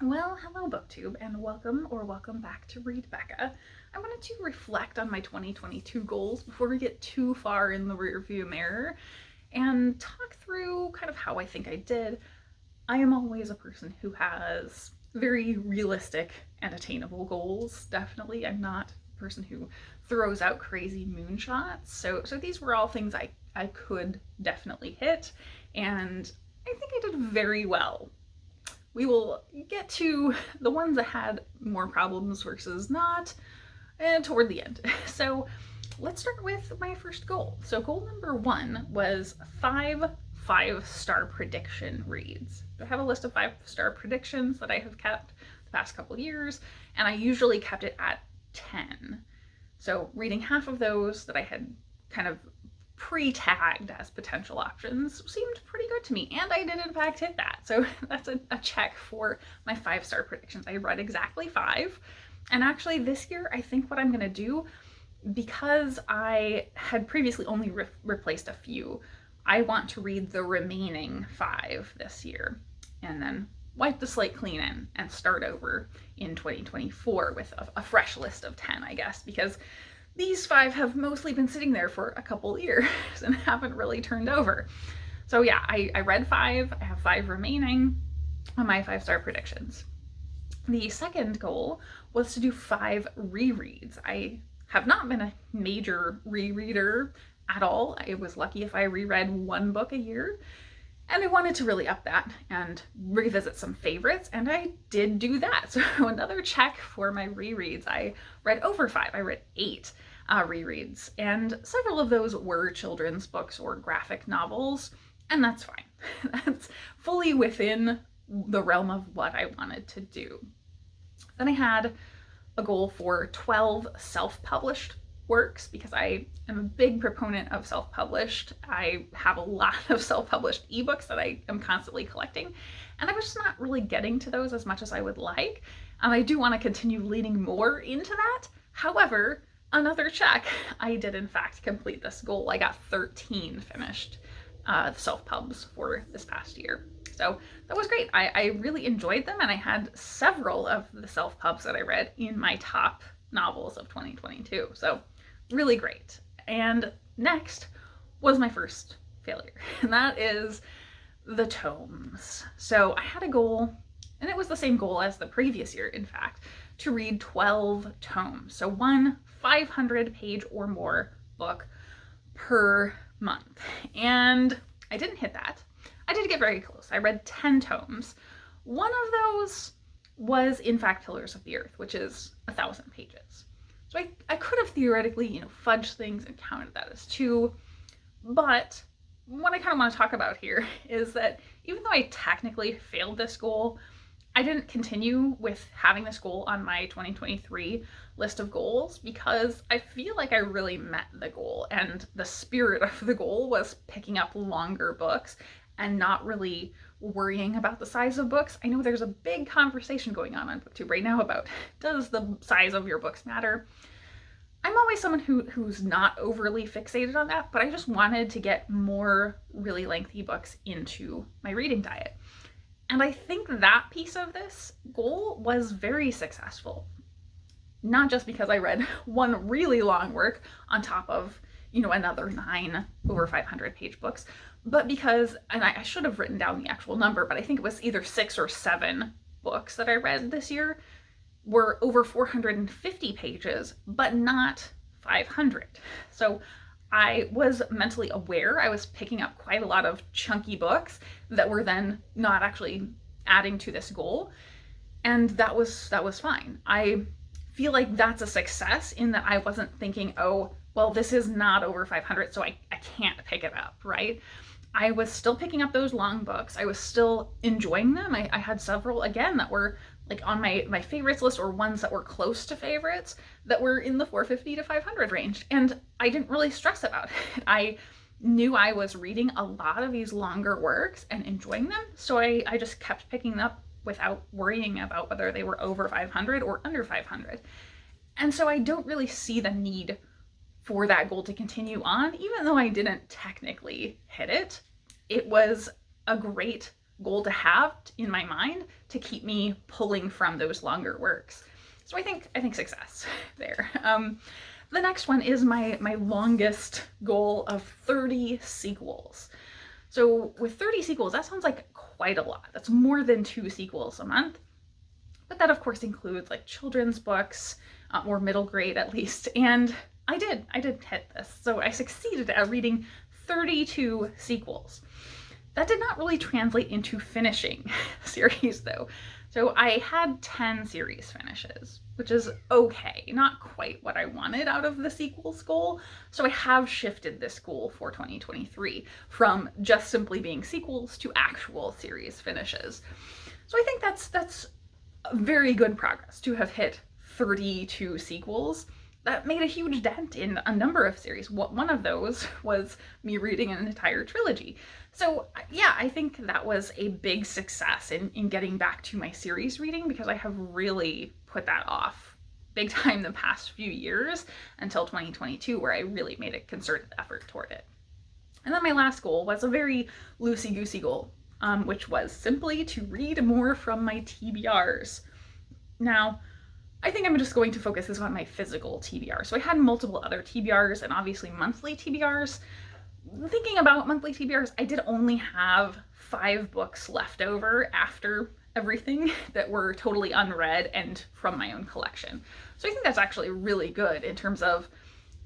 Well, hello BookTube, and welcome back to Read Becca. I wanted to reflect on my 2022 goals before we get too far in the rearview mirror and talk through kind of how I think I did. I am always a person who has very realistic and attainable goals, definitely. I'm not a person who throws out crazy moonshots. So these were all things I could definitely hit, and I think I did very well. We will get to the ones that had more problems versus not toward the end. So let's start with my first goal. So goal number 1 was 5-star prediction reads. I have a list of 5-star predictions that I have kept the past couple years, and I usually kept it at 10. So reading half of those that I had kind of pre-tagged as potential options seemed pretty good to me, and I did in fact hit that. So that's a check for my 5-star predictions. I read exactly 5, and actually this year I think what I'm gonna do, because I had previously only replaced a few, I want to read the remaining 5 this year and then wipe the slate clean and start over in 2024 with a fresh list of 10, I guess, because these 5 have mostly been sitting there for a couple years and haven't really turned over. So yeah, I read 5, I have 5 remaining on my 5-star predictions. The second goal was to do 5 rereads. I have not been a major rereader at all. I was lucky if I reread 1 book a year, and I wanted to really up that and revisit some favorites, and I did do that. So another check for my rereads. I read over 5. I read 8 rereads, and several of those were children's books or graphic novels, and that's fine. That's fully within the realm of what I wanted to do. Then I had a goal for 12 self-published works, because I am a big proponent of self-published. I have a lot of self-published ebooks that I am constantly collecting, and I was just not really getting to those as much as I would like. And I do want to continue leaning more into that. However, another check, I did in fact complete this goal. I got 13 finished self-pubs for this past year. So that was great. I really enjoyed them, and I had several of the self-pubs that I read in my top novels of 2022. So really great. And next was my first failure, and that is the tomes. So I had a goal, and it was the same goal as the previous year, in fact, to read 12 tomes. So one 500-page or more book per month. And I didn't hit that. I did get very close. I read 10 tomes. One of those was, in fact, Pillars of the Earth, which is 1,000 pages. So I could have theoretically, fudged things and counted that as 2, but what I kind of want to talk about here is that even though I technically failed this goal, I didn't continue with having this goal on my 2023 list of goals, because I feel like I really met the goal, and the spirit of the goal was picking up longer books and not really worrying about the size of books. I know there's a big conversation going on BookTube right now about, does the size of your books matter? I'm always someone who's not overly fixated on that, but I just wanted to get more really lengthy books into my reading diet. And I think that piece of this goal was very successful. Not just because I read one really long work on top of, another 9 over 500-page books, but because, and I should have written down the actual number, but I think it was either 6 or 7 books that I read this year were over 450 pages, but not 500. So I was mentally aware I was picking up quite a lot of chunky books that were then not actually adding to this goal, and that was fine. I feel like that's a success in that I wasn't thinking, oh, well, this is not over 500, so I can't pick it up, right? I was still picking up those long books. I was still enjoying them. I had several, again, that were like on my favorites list, or ones that were close to favorites that were in the 450 to 500 range. And I didn't really stress about it. I knew I was reading a lot of these longer works and enjoying them. So I just kept picking them up without worrying about whether they were over 500 or under 500. And so I don't really see the need for that goal to continue on, even though I didn't technically hit it. It was a great goal to have in my mind to keep me pulling from those longer works. So I think success there. The next one is my longest goal of 30 sequels. So with 30 sequels, that sounds like quite a lot. That's more than 2 sequels a month. But that of course includes like children's books, or middle grade at least. And I did hit this. So I succeeded at reading 32 sequels. That did not really translate into finishing series though. So I had 10 series finishes, which is okay, not quite what I wanted out of the sequels goal. So I have shifted this goal for 2023 from just simply being sequels to actual series finishes. So I think that's very good progress to have hit 32 sequels. That made a huge dent in a number of series. One of those was me reading an entire trilogy. So yeah, I think that was a big success in getting back to my series reading, because I have really put that off big time the past few years until 2022, where I really made a concerted effort toward it. And then my last goal was a very loosey-goosey goal, which was simply to read more from my TBRs. Now, I think I'm just going to focus this on my physical TBR. So I had multiple other TBRs and obviously monthly TBRs. Thinking about monthly TBRs, I did only have 5 books left over after everything that were totally unread and from my own collection. So I think that's actually really good in terms of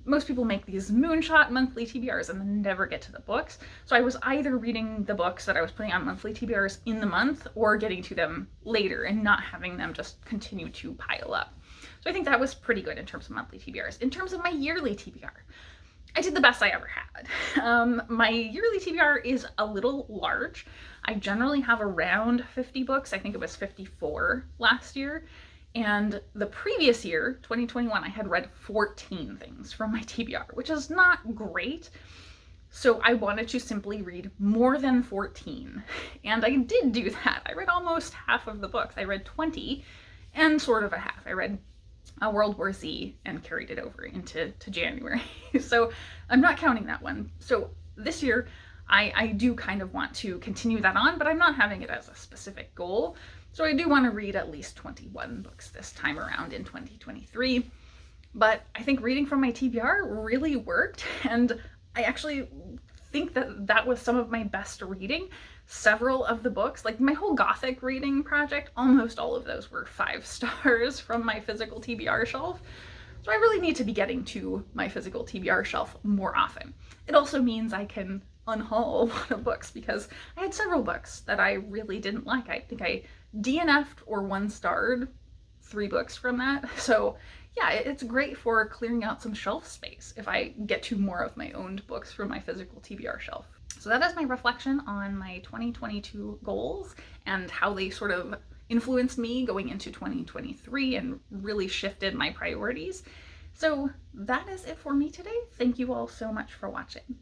most people make these moonshot monthly TBRs and then never get to the books. So I was either reading the books that I was putting on monthly TBRs in the month or getting to them later and not having them just continue to pile up. So I think that was pretty good in terms of monthly TBRs. In terms of my yearly TBR, I did the best I ever had. My yearly TBR is a little large. I generally have around 50 books. I think it was 54 last year. And the previous year, 2021, I had read 14 things from my TBR, which is not great. So I wanted to simply read more than 14. And I did do that. I read almost half of the books. I read 20 and sort of a half. I read World War Z and carried it over into January. So I'm not counting that one. So this year, I do kind of want to continue that on, but I'm not having it as a specific goal. So I do want to read at least 21 books this time around in 2023. But I think reading from my TBR really worked, and I actually think that was some of my best reading. Several of the books, like my whole Gothic reading project, almost all of those were 5 stars from my physical TBR shelf. So I really need to be getting to my physical TBR shelf more often. It also means I can unhaul a lot of books, because I had several books that I really didn't like. I think I DNF'd or 1-starred 3 books from that. So yeah, it's great for clearing out some shelf space if I get to more of my owned books from my physical TBR shelf. So that is my reflection on my 2022 goals and how they sort of influenced me going into 2023 and really shifted my priorities. So that is it for me today. Thank you all so much for watching.